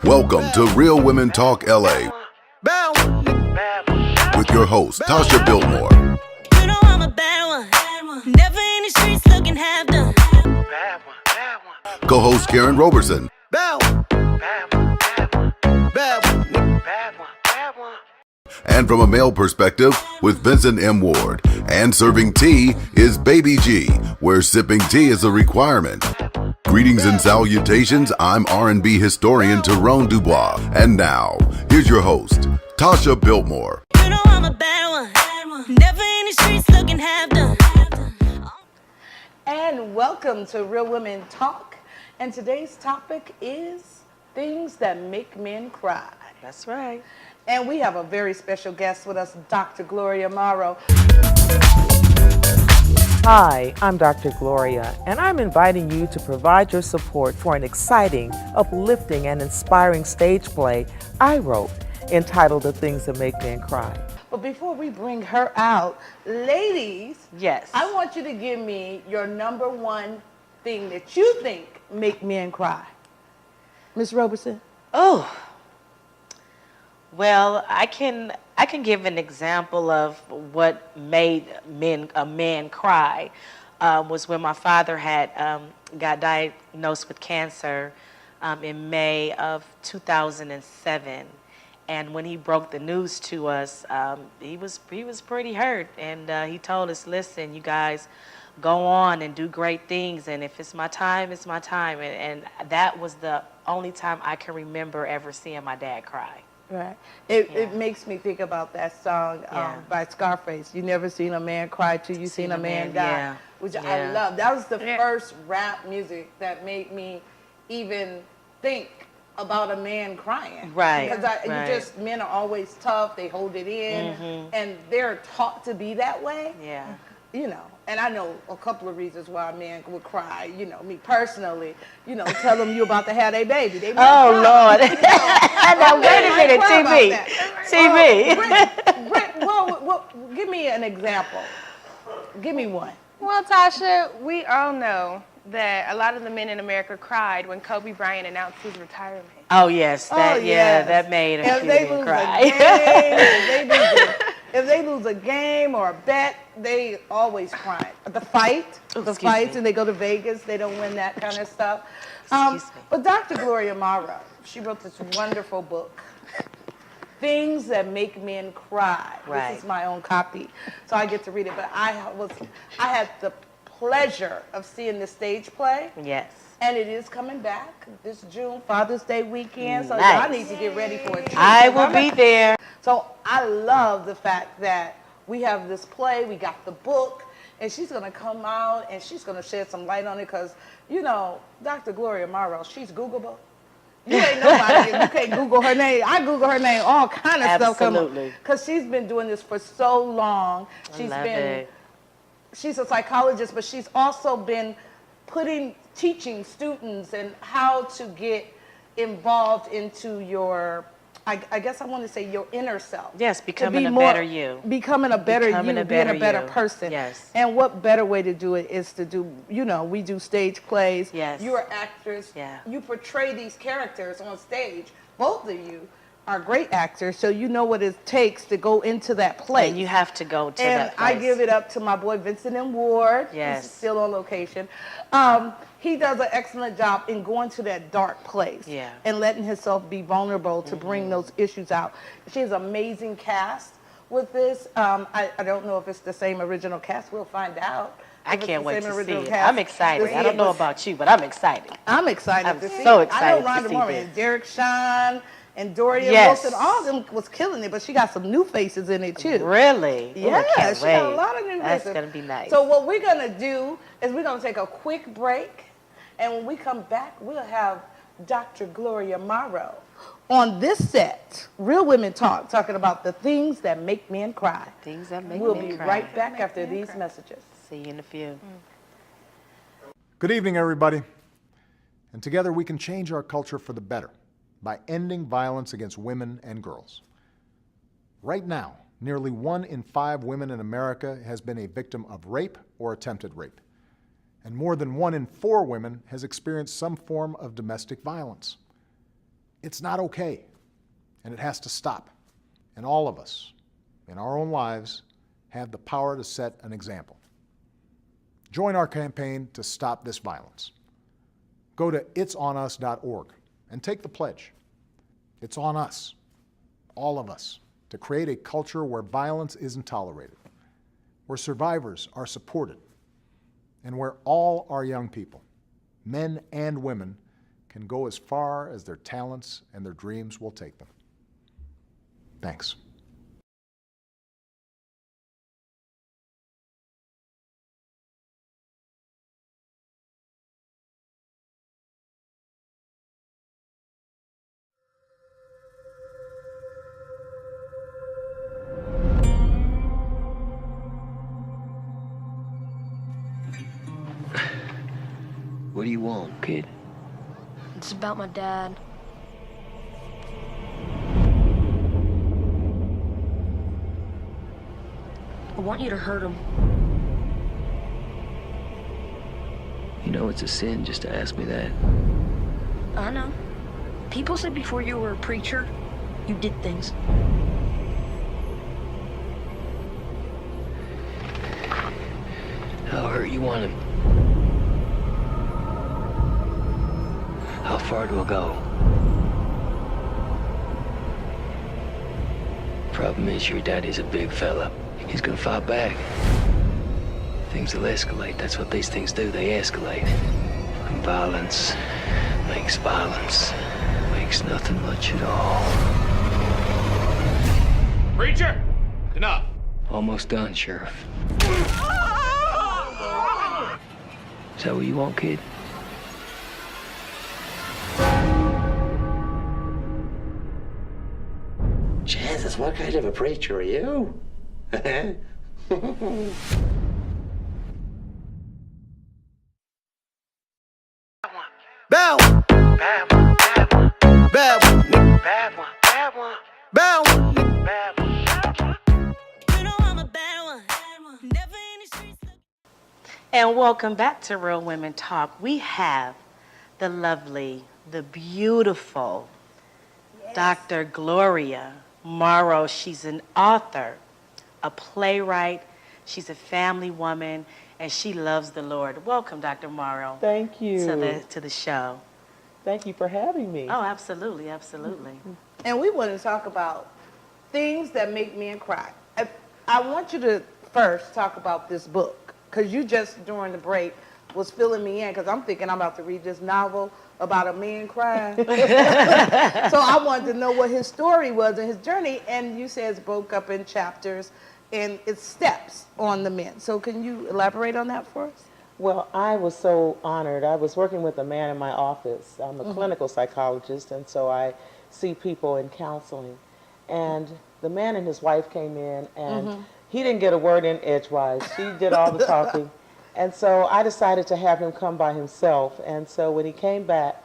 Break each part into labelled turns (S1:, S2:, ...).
S1: Welcome to Real Women Talk LA with your host, Tasha Biltmore.
S2: You know I'm a bad one. Never in the streets looking half done.
S1: Co-host Karen Roberson. And from a male perspective, with Vincent M. Ward. And serving tea is Baby G, where sipping tea is a requirement. Greetings and salutations, I'm R&B historian Tyrone Dubois. And now, here's your host, Tasha Biltmore.
S2: You know I'm a bad one. Never in the streets looking half done.
S3: And welcome to Real Women Talk. And today's topic is things that make men cry.
S4: That's right.
S3: And we have a very special guest with us, Dr. Gloria Morrow.
S4: Hi, I'm Dr. Gloria, and I'm inviting you to provide your support for an exciting, uplifting, and inspiring stage play I wrote entitled The Things That Make Men Cry.
S3: But before we bring her out, ladies,
S4: Yes.
S3: I want you to give me your number one thing that you think make men cry. Ms. Roberson?
S5: Oh, well, I can give an example of what made a man cry. Was when my father had got diagnosed with cancer in May of 2007, and when he broke the news to us, he was pretty hurt, and he told us, "Listen, you guys, go on and do great things, and if it's my time, it's my time." And that was the only time I can remember ever seeing my dad cry.
S3: Right. It makes me think about that song by Scarface. You never seen a man cry till you seen a man die, which I love. That was the first rap music that made me even think about a man crying.
S5: Right.
S3: Because men are always tough. They hold it in, and they're taught to be that way.
S5: Yeah.
S3: You know, and I know a couple of reasons why a man would cry. You know, me personally, tell them you about to have a baby. They
S5: Oh, Lord.
S3: Now,
S5: wait a minute, TV.
S3: Well, give me an example. Give me one.
S6: Well, Tasha, we all know that a lot of the men in America cried when Kobe Bryant announced his retirement.
S5: Oh, yes. That made a few men cry.
S3: If they lose a game or a bet, they always cry. The fights, and they go to Vegas, they don't win that kind of stuff. But Dr. Gloria Morrow, she wrote this wonderful book, Things That Make Men Cry.
S5: Right.
S3: This is my own copy, so I get to read it. But I had the pleasure of seeing the stage play.
S5: Yes.
S3: And it is coming back this June, Father's Day weekend. So
S5: Nice.
S3: y'all need to get ready for it too.
S5: I will be there.
S3: So I love the fact that we have this play, we got the book, and she's going to come out and she's going to shed some light on it because, Dr. Gloria Morrow, she's Googleable. You ain't nobody if you can't Google her name. I Google her name, all kind of stuff come up.
S5: Absolutely.
S3: Because she's been doing this for so long. She's a psychologist, but she's also been teaching students and how to get involved into your, I guess I want to say your inner self.
S5: Yes, becoming a better you.
S3: Becoming a better you, being a better person.
S5: Yes.
S3: And what better way to do it is to do, we do stage plays.
S5: Yes.
S3: You're an actress.
S5: Yeah.
S3: You portray these characters on stage. Both of you are great actors, so you know what it takes to go into that place.
S5: And you have to go to that place.
S3: And I give it up to my boy Vincent M. Ward.
S5: Yes.
S3: He's still on location. He does an excellent job in going to that dark place and letting himself be vulnerable to bring those issues out. She has an amazing cast with this. I don't know if it's the same original cast. We'll find out.
S5: I can't wait to see it.
S3: Cast.
S5: I'm excited. I don't know about you, but I'm excited.
S3: I'm excited
S5: I'm
S3: to see
S5: so
S3: it.
S5: excited
S3: I know
S5: to
S3: Rhonda
S5: see
S3: Morgan
S5: this.
S3: and Derek Shawn and Doria
S5: Yes.
S3: Wilson, all of them was killing it, but she got some new faces in it too.
S5: Really?
S3: Yeah,
S5: Ooh, I can't
S3: she got a
S5: wait.
S3: lot of new
S5: That's
S3: faces.
S5: going to be nice.
S3: So what we're going to do is we're going to take a quick break, and when we come back, we'll have Dr. Gloria Morrow on this set, Real Women Talk, talking about the things that make men cry.
S5: Things that make
S3: We'll
S5: men
S3: be
S5: cry.
S3: right back after these messages.
S5: See you in a few.
S7: Good evening, everybody. And together we can change our culture for the better by ending violence against women and girls. Right now, nearly 1 in 5 women in America has been a victim of rape or attempted rape. and more than 1 in 4 women has experienced some form of domestic violence. It's not okay, and it has to stop. And all of us, in our own lives, have the power to set an example. Join our campaign to stop this violence. Go to itsonus.org and take the pledge. It's on us, all of us, to create a culture where violence isn't tolerated, where survivors are supported, and where all our young people, men and women, can go as far as their talents and their dreams will take them. Thanks.
S8: What do you want, kid?
S9: It's about my dad. I want you to hurt him.
S8: You know it's a sin just to ask me that.
S9: I know. People said before you were a preacher, you did things.
S8: How hurt you want him? How far do I go? Problem is, your daddy's a big fella. He's gonna fight back. Things will escalate. That's what these things do. They escalate. And violence makes violence. Makes nothing much at all.
S10: Preacher! Enough.
S8: Almost done, Sheriff. Is that what you want, kid?
S11: Jesus, what kind of a preacher are you?
S12: Bad one. Bad one. Bad one. Bad one. Bad one. Bad one. Bad one. Bad one.
S2: You know I'm a bad one. Never in the streets.
S5: And welcome back to Real Women Talk. We have the lovely, the beautiful Dr. Gloria Morrow. She's an author, a playwright, she's a family woman, and she loves the Lord. Welcome, Dr. Morrow.
S4: Thank you.
S5: To the show.
S4: Thank you for having me.
S5: Oh, absolutely, absolutely.
S3: And we want to talk about things that make men cry. I want you to first talk about this book, because you just, during the break, was filling me in, because I'm thinking I'm about to read this novel about a man crying. So I wanted to know what his story was and his journey, and you said it's broke up in chapters, and it's steps on the men. So can you elaborate on that for us?
S4: Well, I was so honored. I was working with a man in my office. I'm a clinical psychologist, and so I see people in counseling. And the man and his wife came in, and he didn't get a word in edgewise. She did all the talking. And so I decided to have him come by himself. And so when he came back,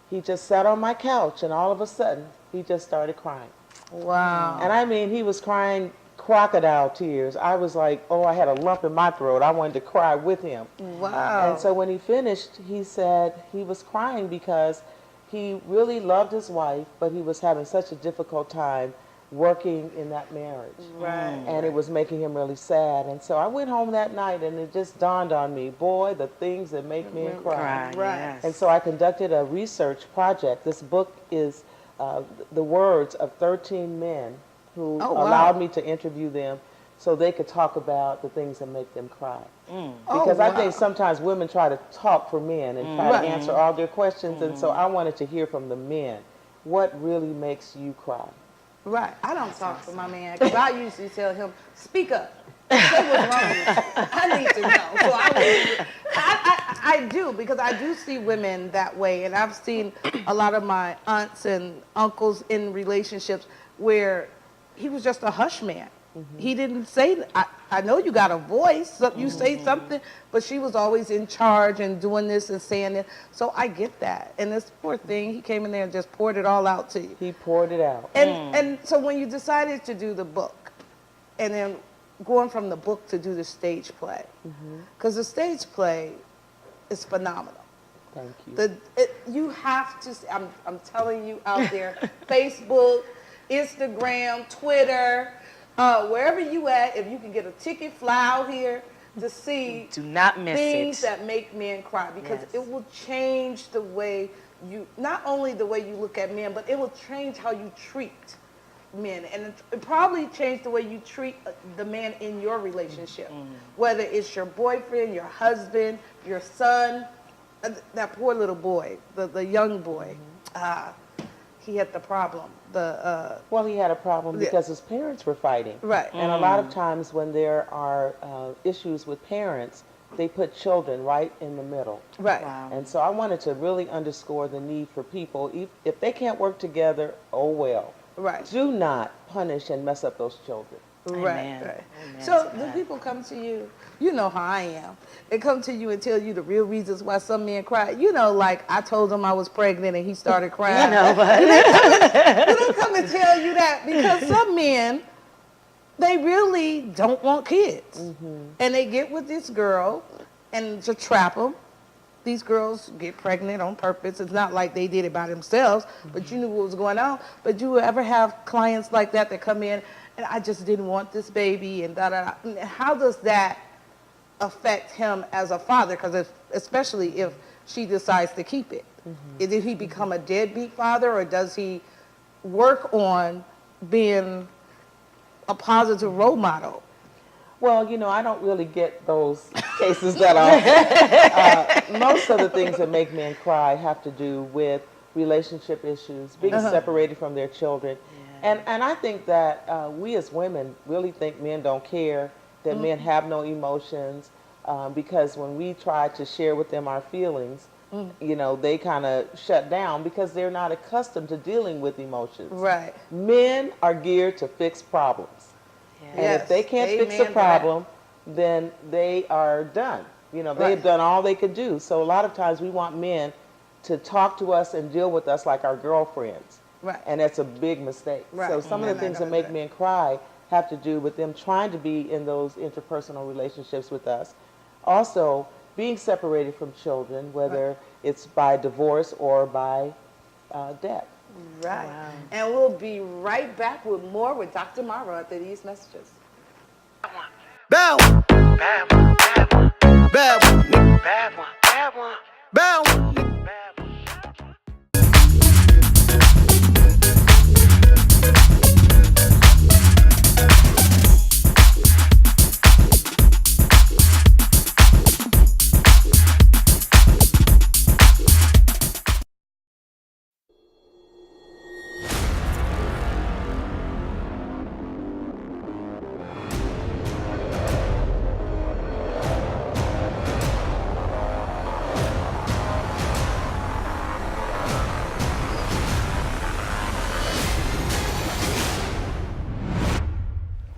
S4: he just sat on my couch, and all of a sudden, he just started crying.
S3: Wow.
S4: And I mean, he was crying crocodile tears. I was like, oh, I had a lump in my throat. I wanted to cry with him.
S3: Wow.
S4: And so when he finished, he said he was crying because he really loved his wife, but he was having such a difficult time working in that marriage.
S3: Right.
S4: And it was making him really sad. And so I went home that night, and it just dawned on me, boy, the things that make men cry.
S3: Right.
S5: Yes.
S4: And so I conducted a research project. This book is the words of 13 men who allowed me to interview them so they could talk about the things that make them cry. Because I think sometimes women try to talk for men and try to answer all their questions, and so I wanted to hear from the men. What really makes you cry?
S3: Right. I don't talk for my man, because I usually tell him, speak up. Say what's wrong with you. I need to know. So I do, because I do see women that way, and I've seen a lot of my aunts and uncles in relationships where he was just a hush man. He didn't say, I know you got a voice, so you say something, but she was always in charge and doing this and saying it. So I get that. And this poor thing, he came in there and just poured it all out to you.
S4: He poured it out.
S3: And so when you decided to do the book, and then going from the book to do the stage play, because the stage play, is phenomenal.
S4: Thank you.
S3: You have to, I'm telling you out there, Facebook, Instagram, Twitter, wherever you at, if you can get a ticket, fly out here to see
S5: Do not miss
S3: things
S5: it.
S3: that make men cry, because it will change the way you, not only the way you look at men, but it will change how you treat men, and it probably change the way you treat the man in your relationship, whether it's your boyfriend, your husband, your son. That poor little boy, the young boy, he had the problem.
S4: Well, he had a problem because his parents were fighting.
S3: Right.
S4: And a lot of times when there are issues with parents, they put children right in the middle.
S3: Right.
S5: Wow.
S4: And so I wanted to really underscore the need for people, if they can't work together, oh well.
S3: Right.
S4: Do not punish and mess up those children.
S3: Right.
S5: Amen.
S3: Right.
S5: Amen
S3: So
S5: to
S3: do
S5: that.
S3: people come to you? You know how I am. They come to you and tell you the real reasons why some men cry. You know, like I told him I was pregnant and he started crying.
S5: You know, but
S3: They don't come and tell you that, because some men, they really don't want kids. And they get with this girl and to trap them. These girls get pregnant on purpose. It's not like they did it by themselves, but you knew what was going on. But you ever have clients like that come in, and I just didn't want this baby, and da-da-da. How does that affect him as a father? Because especially if she decides to keep it. Did he become a deadbeat father, or does he work on being a positive role model?
S4: Well, you know, I don't really get those cases that often. Most of the things that make men cry have to do with relationship issues, being separated from their children. And I think that we as women really think men don't care, that men have no emotions, because when we try to share with them our feelings, you know, they kind of shut down because they're not accustomed to dealing with emotions.
S3: Right.
S4: Men are geared to fix problems. And if they can't fix a problem, then they are done. You know, they've done all they could do. So a lot of times we want men to talk to us and deal with us like our girlfriends.
S3: Right.
S4: And that's a big mistake.
S3: Right.
S4: So some of the things that make men cry have to do with them trying to be in those interpersonal relationships with us. Also, being separated from children, whether it's by divorce or by death.
S3: Right. Wow. And we'll be right back with more with Dr. Morrow after these messages.
S12: Bad one. Bad one. Bad one. Bad one. Bad one. Bad one. Bad one.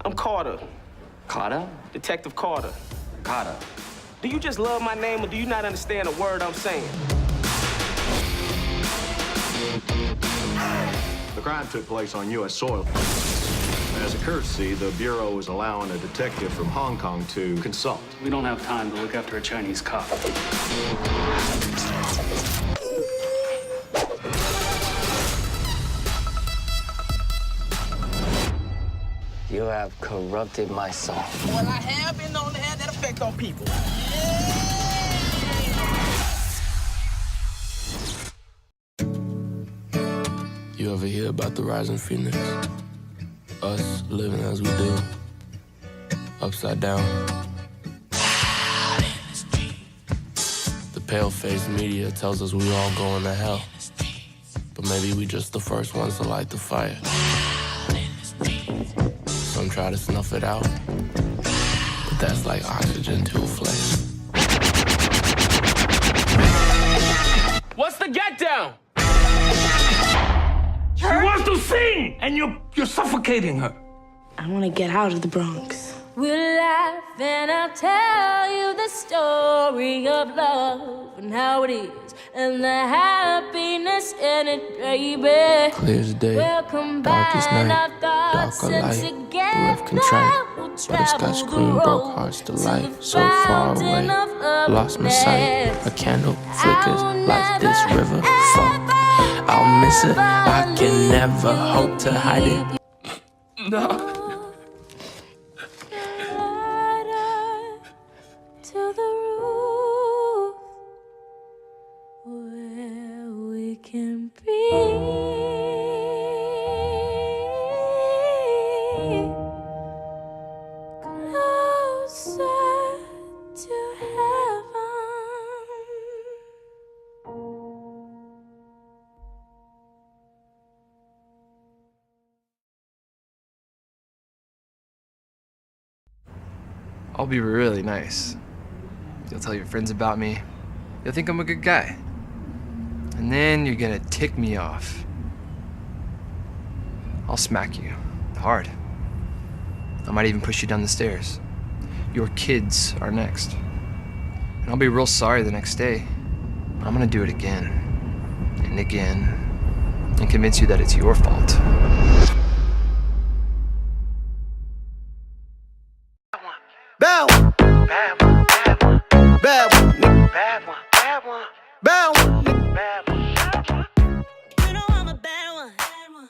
S13: I'm Carter.
S8: Carter?
S13: Detective Carter.
S8: Carter.
S13: Do you just love my name, or do you not understand a word I'm saying?
S14: The crime took place on U.S. soil. As a courtesy, the Bureau is allowing a detective from Hong Kong to consult.
S15: We don't have time to look after a Chinese cop.
S8: You have corrupted my soul.
S13: Well, I have been known to have that effect on people.
S16: You ever hear about the rising phoenix? Us living as we do, upside down. The pale-faced media tells us we all going to hell, but maybe we just the first ones to light the fire. Some try to snuff it out, but that's like oxygen to a flame.
S15: What's the get down? She wants to sing, and you're suffocating her.
S9: I want to get out of the Bronx.
S2: We'll laugh and I'll tell you the story of love and how it is and the happiness in it, baby.
S16: Clear as day,
S2: We'll
S16: darkest
S2: combine
S16: night,
S2: our thoughts
S16: darker
S2: and
S16: light. The
S2: together
S16: rift contrite,
S2: we'll
S16: but it's
S2: travel
S16: got
S2: the
S16: scream broke
S2: road
S16: hearts to
S2: to
S16: life.
S2: the
S16: So far
S2: fountain
S16: away,
S2: of
S16: lost my sight.
S2: loveliness.
S16: A candle
S2: I
S16: flickers
S2: will
S16: like this
S2: never,
S16: river fall. I'll miss it, I can never hope to hide it. No.
S2: To the roof where we can be closer to heaven.
S17: I'll be really nice. You'll tell your friends about me. You'll think I'm a good guy. And then you're gonna tick me off. I'll smack you. Hard. I might even push you down the stairs. Your kids are next. And I'll be real sorry the next day. I'm gonna do it again. And again. And convince you that it's your fault.
S12: Bad one. Bad one. Bad one. Bad one. Bad one. Bad one. Bad one. Bad one.
S2: You know I'm a bad one.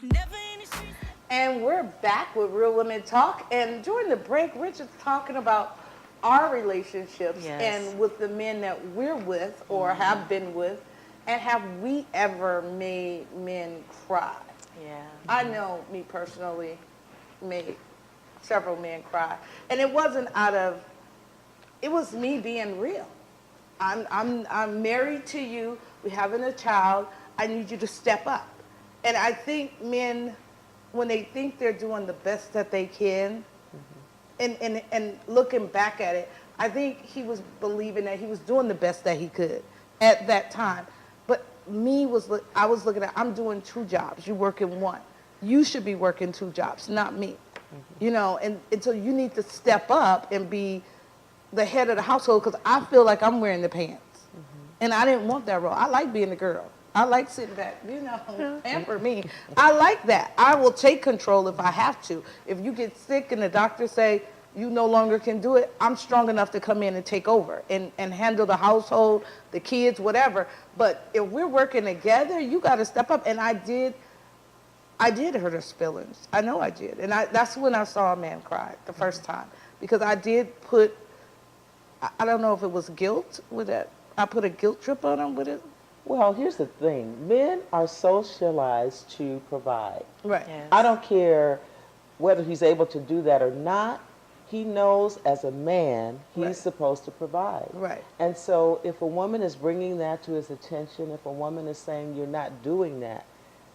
S2: Never in the streets.
S3: And we're back with Real Women Talk. And during the break, we're just talking about our relationships and with the men that we're with or have been with. And have we ever made men cry?
S5: Yeah.
S3: I know me personally made several men cry. And it wasn't out of, it was me being real. I'm married to you, we're having a child, I need you to step up. And I think men, when they think they're doing the best that they can, and looking back at it, I think he was believing that he was doing the best that he could at that time. But I was looking at, I'm doing 2 jobs, you working 1. You should be working 2 jobs, not me. You know, and so you need to step up and be the head of the household, because I feel like I'm wearing the pants. And I didn't want that role. I like being the girl. I like sitting back, you know, pamper me. I like that. I will take control if I have to. If you get sick and the doctor say you no longer can do it, I'm strong enough to come in and take over and handle the household, the kids, whatever. But if we're working together, you got to step up. And I did hurt his feelings. I know I did. And that's when I saw a man cry the first time. Because I did put, I don't know if it was guilt with it. I put a guilt trip on him with it.
S4: Well, here's the thing. Men are socialized to provide.
S3: Right.
S5: Yes.
S4: I don't care whether he's able to do that or not. He knows as a man he's supposed to provide.
S3: Right.
S4: And so if a woman is bringing that to his attention, if a woman is saying you're not doing that,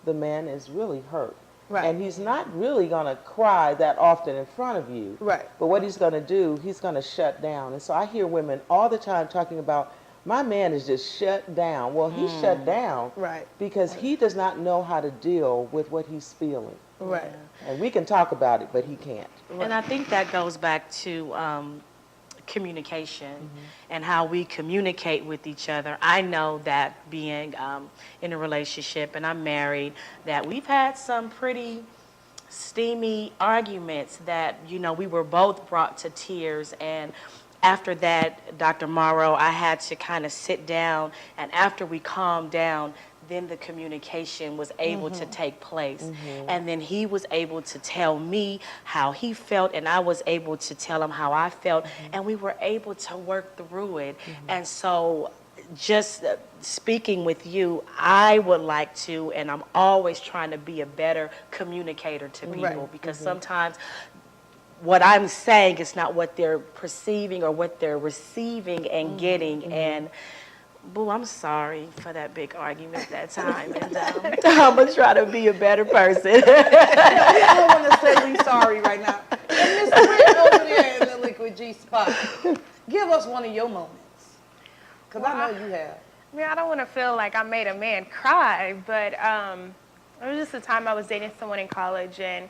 S4: the man is really hurt.
S3: Right.
S4: And he's not really going to cry that often in front of you.
S3: Right.
S4: But what he's going to do, he's going to shut down. And so I hear women all the time talking about, my man is just shut down. Well, he's shut down because he does not know how to deal with what he's feeling.
S3: Right.
S4: And we can talk about it, but he can't.
S5: And I think that goes back to communication and how we communicate with each other. I know that being in a relationship, and I'm married, that we've had some pretty steamy arguments that, you know, we were both brought to tears. And after that, Dr. Morrow, I had to kind of sit down, and after we calmed down, then the communication was able to take place. And then he was able to tell me how he felt, and I was able to tell him how I felt, and we were able to work through it. And so just speaking with you, I would like to, and I'm always trying to be a better communicator to people, because sometimes what I'm saying is not what they're perceiving or what they're receiving and getting. And boo, I'm sorry for that big argument that time. And I'm going to try to be a better person.
S3: I don't want to say we sorry right now. And Miss Britt over there in the Liquid G spot, give us one of your moments. Because I know you have.
S6: I mean, I don't want to feel like I made a man cry, but it was just a time I was dating someone in college, and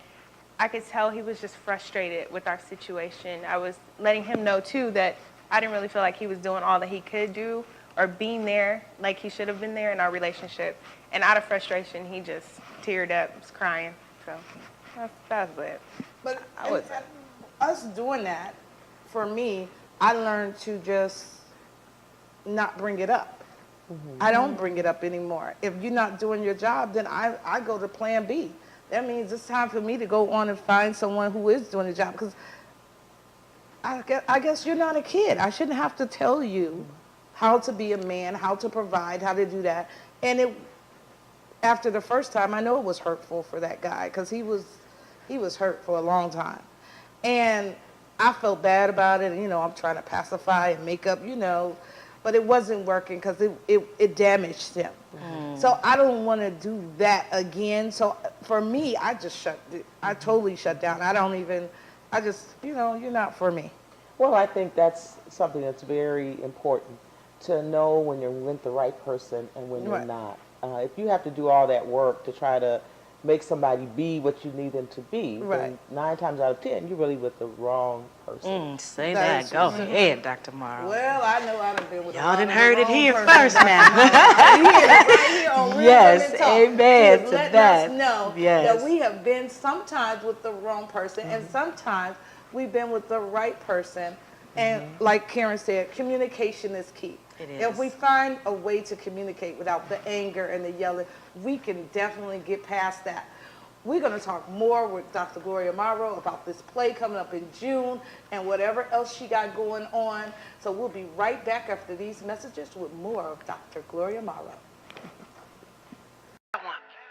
S6: I could tell he was just frustrated with our situation. I was letting him know, too, that I didn't really feel like he was doing all that he could do or being there like he should have been there in our relationship. And out of frustration, he just teared up, was crying. So that's it.
S3: But us doing that, for me, I learned to just not bring it up. I don't bring it up anymore. If you're not doing your job, then I go to plan B. That means it's time for me to go on and find someone who is doing the job, because I guess you're not a kid. I shouldn't have to tell you how to be a man, how to provide, how to do that. And after the first time, I know it was hurtful for that guy, because he was hurt for a long time. And I felt bad about it, and, you know, I'm trying to pacify and make up, you know, but it wasn't working because it damaged him. So I don't want to do that again. So for me, I totally shut down. I just, you know, you're not for me.
S4: Well, I think that's something that's very important, to know when you're with the right person and when you're not. If you have to do all that work to try to make somebody be what you need them to be, then 9 times out of 10, you're really with the wrong person.
S5: Say that. Go ahead, Dr. Morrow.
S3: Well, I know I've been with
S5: y'all done heard it here first now.
S3: Yes,
S5: amen to
S3: let
S5: that.
S3: us know that we have been sometimes with the wrong person, and sometimes we've been with the right person. And like Karen said, communication is key.
S5: It is.
S3: If we find a way to communicate without the anger and the yelling, we can definitely get past that. We're going to talk more with Dr. Gloria Morrow about this play coming up in June and whatever else she got going on. So we'll be right back after these messages with more of Dr. Gloria Morrow.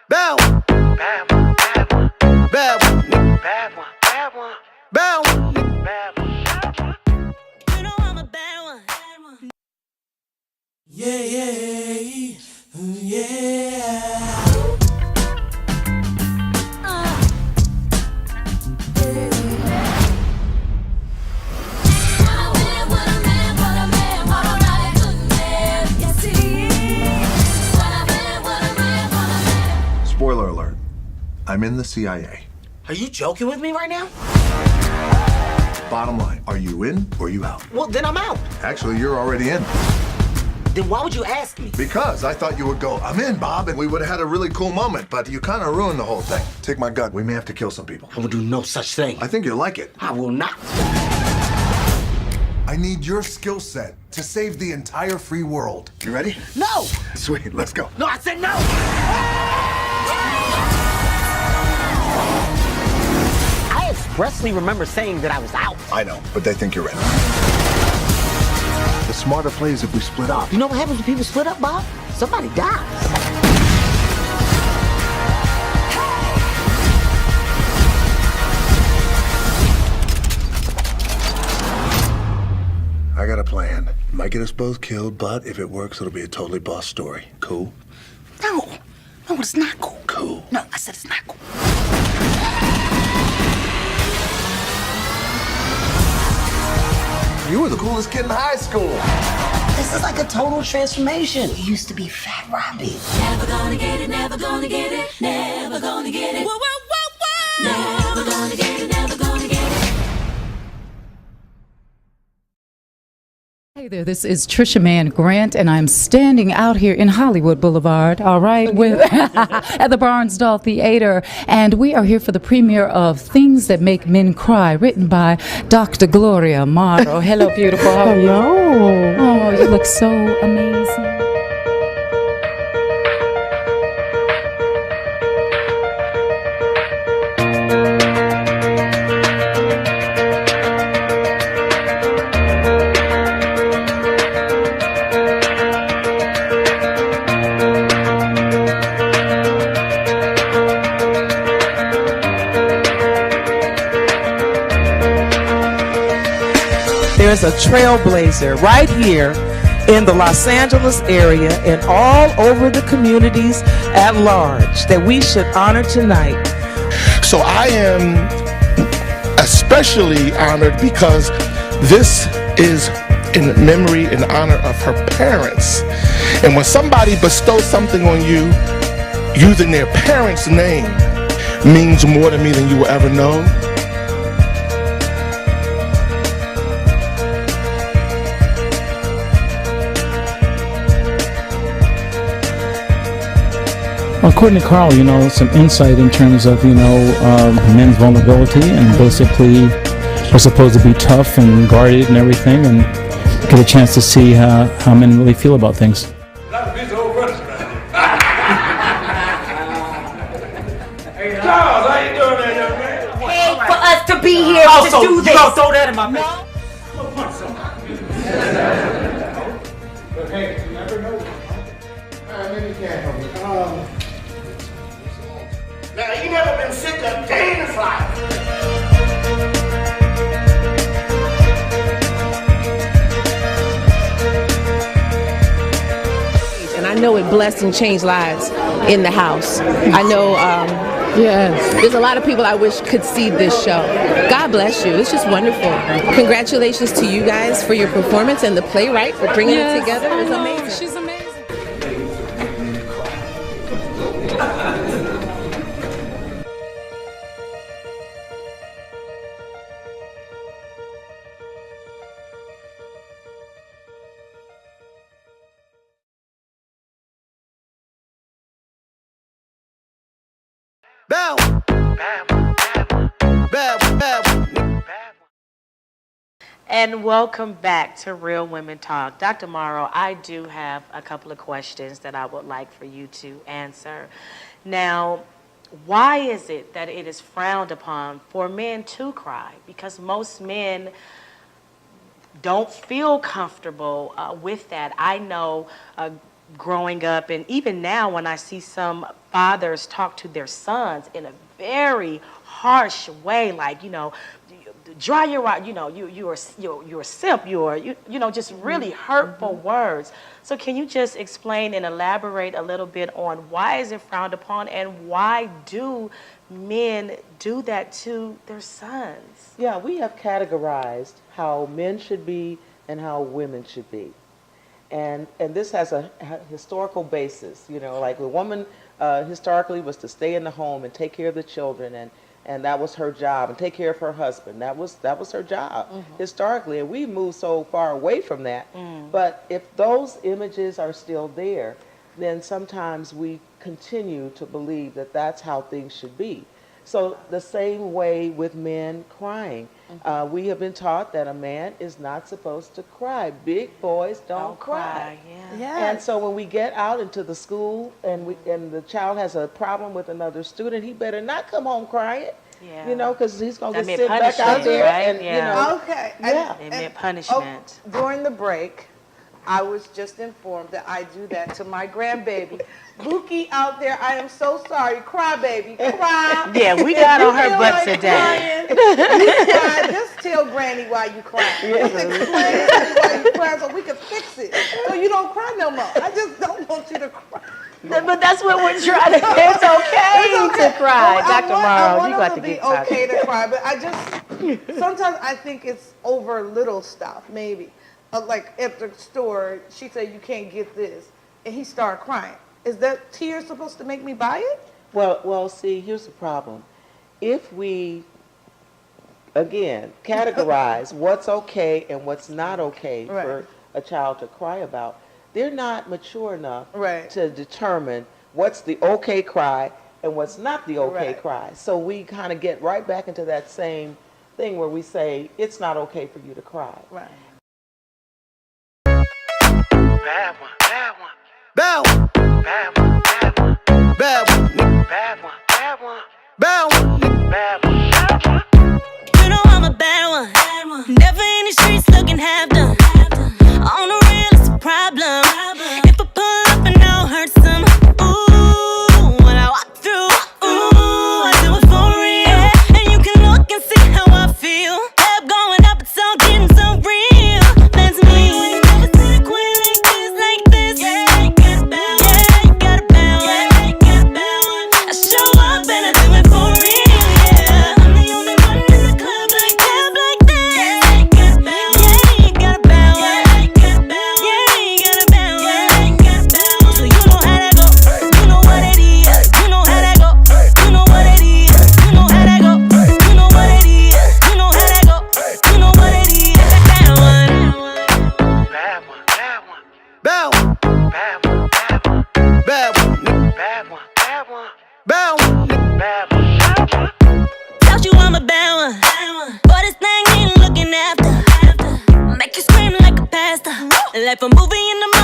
S12: Bad one. Bad one. Bad one. Bad one. Bad one. Bad one. Bad one. Bad one.
S2: You know I'm a bad one.
S12: Yeah, yeah, yeah.
S18: Spoiler alert. I'm in the CIA.
S11: Are you joking with me right now?
S18: Bottom line, are you in or you out?
S11: Well, then I'm out.
S18: Actually, you're already in.
S11: Then why would you ask me?
S18: Because I thought you would go, I'm in, Bob, and we would have had a really cool moment, but you kind of ruined the whole thing. Take my gut, we may have to kill some people.
S11: I will do no such thing.
S18: I think you'll like it.
S11: I will not.
S18: I need your skill set to save the entire free world. You ready?
S11: No!
S18: Sweet, let's go.
S11: No, I said no! I expressly remember saying that I was out.
S18: I know, but they think you're in. The smarter play is if we split up.
S11: You know what happens when people split up, Bob? Somebody dies.
S18: I got a plan. It might get us both killed, but if it works, it'll be a totally boss story. Cool?
S11: No, it's not cool.
S18: Cool.
S11: No, I said it's not cool.
S18: You were the coolest kid in high school.
S11: This is like a total transformation. You used to be Fat Robbie.
S2: Never gonna get it, never gonna get it, never gonna get it. Whoa, whoa, whoa, whoa. Never gonna get it, never gonna get it.
S19: Hey there, this is Trisha Mann Grant, and I'm standing out here in Hollywood Boulevard, all right, with at the Barnsdall Theater, and we are here for the premiere of Things That Make Men Cry, written by Dr. Gloria Morrow. Hello, beautiful. How are you?
S4: Hello.
S19: Oh, you look so amazing.
S4: There's a trailblazer right here in the Los Angeles area and all over the communities at large that we should honor tonight.
S20: So I am especially honored because this is in memory and honor of her parents. And when somebody bestows something on you using their parents' name means more to me than you will ever know.
S21: Well, according to Carl, some insight in terms of, men's vulnerability, and basically we're supposed to be tough and guarded and everything, and get a chance to see how men really feel about things.
S15: Hey, Charles, how you doing there, young man?
S11: Hey, for us to be here to do this.
S15: You gonna throw that in my face?
S7: But hey, you never know. Maybe you can't help me.
S12: Now, you never been sick a day in his life.
S22: And I know it blessed and changed lives in the house. I know there's a lot of people I wish could see this show. God bless you. It's just wonderful. Congratulations to you guys for your performance and the playwright for bringing it together. It's amazing.
S19: She's amazing.
S12: Bad one. Bad one. Bad one. Bad one.
S5: And welcome back to Real Women Talk. Dr. Morrow, I do have a couple of questions that I would like for you to answer. Now, why is it that it is frowned upon for men to cry? Because most men don't feel comfortable with that. I know growing up, and even now when I see some fathers talk to their sons in a very harsh way, like, dry your eyes, you're a simp, you're just really hurtful words. So can you just explain and elaborate a little bit on why is it frowned upon, and why do men do that to their sons?
S4: Yeah, we have categorized how men should be and how women should be. And this has a historical basis, like the woman historically was to stay in the home and take care of the children, and that was her job, and take care of her husband. That was her job historically, and we've moved so far away from that. But if those images are still there, then sometimes we continue to believe that that's how things should be. So the same way with men crying. We have been taught that a man is not supposed to cry. Big boys don't cry. And so when we get out into the school and the child has a problem with another student, he better not come home crying. Because he's going to sit back out there.
S5: Right?
S4: And,
S3: Okay.
S5: It meant punishment.
S3: During the break, I was just informed that I do that to my grandbaby. Buki out there, I am so sorry. Cry, baby. Cry.
S5: Yeah, we got on her butt today.
S3: You cry. Just tell Granny why you crying. Just explain why you crying so we can fix it. So you don't cry no more. I just don't want you to cry.
S5: But that's what we're trying to. It's okay to cry,
S3: Well,
S5: Dr. Morrow. You got to
S3: be
S5: get
S3: okay to cry, but I just sometimes I think it's over little stuff. Maybe like at the store, she said you can't get this, and he started crying. Is that tears supposed to make me buy it?
S4: Well, see, here's the problem. If we, again, categorize what's okay and what's not okay for a child to cry about, they're not mature enough to determine what's the okay cry and what's not the okay cry. So we kind of get right back into that same thing where we say, it's not okay for you to cry.
S12: Bad one. Bad one. Bad one. Bad one. Bad one. Bad one. Bad one. Bad one. Bad one.
S2: You know I'm a bad one. Never in the streets looking half done. On the real, it's a problem. If I pull up and I'll hurt some. Ooh, when I walk through. Ooh, I do it for real. And you can look and see how I feel. Kept going up, it's all getting so real. That's me when you never see the queen like this, like this. Yeah, you got a bad one. Yeah, you got a bad one. Yeah, you got a bad one. I show
S12: Bad one. Bad one.
S2: Doubt you I'm a bad one. Boy, this thing ain't looking after. Make you scream like a pastor. Like a movie in the